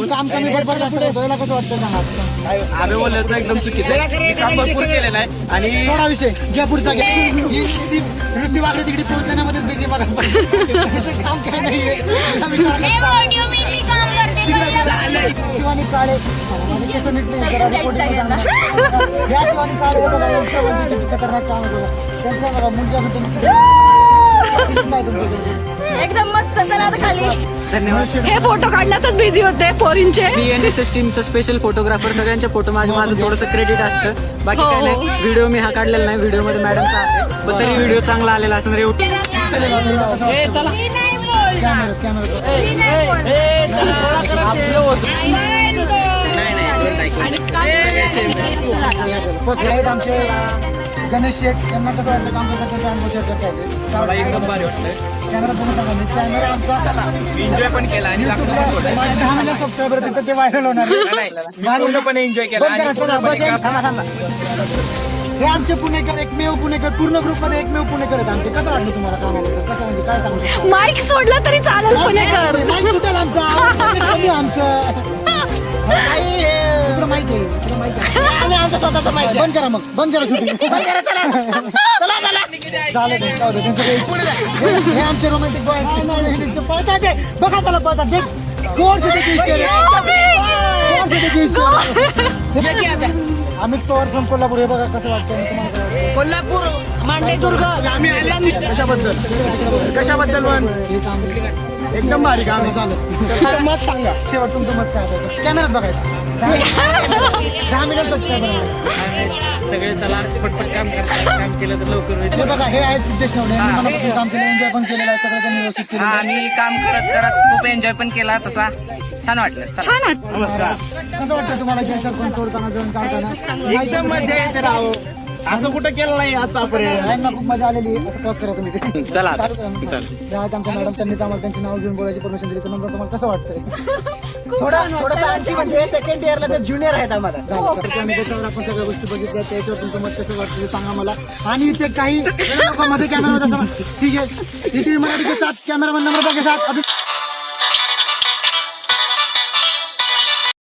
काम कमी बडबड जास्त करतो, याला कसं वाटतं सांगा? आम्ही बोललो तर एकदम चुकीचं आहे. काम भरपूर केलेलं आहे आणि सोडा विषय घ्या पुढचा घ्या. नुसती वाकडे तिकडे पोहोचण्यामध्येच बिझी बघा. काम काय नाहीये. शिवानी काळे कसं नीट नाही जरा रिपोर्टिंग सांगा. या शिवानी काळे बघा यांचं म्हणजे किती खतरनाक काम आहे बघा. त्यांचं बघा मुलगी असं एकदम मस्त. चला आता खाली. धन्यवाद. हे फोटो काढण्यातच बिझी होते पोरींचे. BNSS टीमचं स्पेशल फोटोग्राफर, सगळ्यांचे फोटो माझं थोडंसं क्रेडिट असतं, बाकी काय नाही. व्हिडिओ मी हा काढलेला नाही, व्हिडिओ मध्ये मॅडमचा आहे, पण तरी व्हिडिओ चांगला आलेला असं रे. आमचे गणेश शेठ यांना कसं वाटतं काम करताना अनुभव शेअर करता येते? एकदम भारी वाटतंय. कॅमेरा पूर्ण सांगा. कॅमेरा आमचा एन्जॉय पण केला आणि 10 मिलियन सबस्क्रायबर तिथं ते व्हायरल होणार पूर्णपणे एन्जॉय केला. हे आमचे पुणेकर, एकमेव पुणेकर, पूर्ण ग्रुप मध्ये एकमेव पुणेकर आहेत आमचे. कसं वाटलं तुम्हाला कामाला? कसं म्हणजे काय सांगू? माईक सोडला तरी चालेल पुणेकर. बंद करा मग, बंद करा शूटिंग, बंद करा. चला हे आमचे रोमॅन्टिक बॉय पळतात बघा, त्याला पळतात. अमित पवार फ्रॉम कोल्हापूर. हे बघा कसं वाटतं तुम्हाला? कोल्हापूर मांडेदुर्ग आम्ही आले. कशाबद्दल पण एकदम भारी काम आहे. चालत मत सांगा, शेवट तुमचं मत काय? कॅमेरात बघायचं. 10 मिनिट सबस्क्रायबर. सगळे चला पटपट काम करतात. काम केलं तर लवकर होईल. हे बघा, हे आहेत सिद्धेश नवले. यांनी काम केलं, एन्जॉय पण केलेलं आहे, सगळं त्यांनी व्यवस्थित केलं. आम्ही काम करत करत खूप एन्जॉय पण केला. तसा छान वाटलं. छान वाटतं. कसं वाटतं तुम्हाला जयसर पण तोडताना जेवण काढताना? एकदम मजा येते राव. असं कुठं केलं नाही आतापर्यंत. यांना खूप मजा आलेली आहे. आता पॉज करा तुम्ही ते. चला चालू करा मग. हे आहेत आमच्या मॅडम, त्यांनीच आम्हाला त्यांची नाव घेऊन बोलायची परमिशन दिली. तर नंतर तुम्हाला कसं वाटतंय? थोडंसं आणखी म्हणजे सेकंड इयरला तर ज्युनियर आहेत आम्हाला. झालं तर त्यामुळे त्याच्यावर आपण सगळ्या गोष्टी बघितल्या. त्याच्यावर तुमचं मत कसं वाटतं ते सांगा मला. आणि इथे काही लोकांमध्ये कॅमेरा ठीक आहे. इथे मराठी के साथ कॅमेरामॅन नम्रता के साथ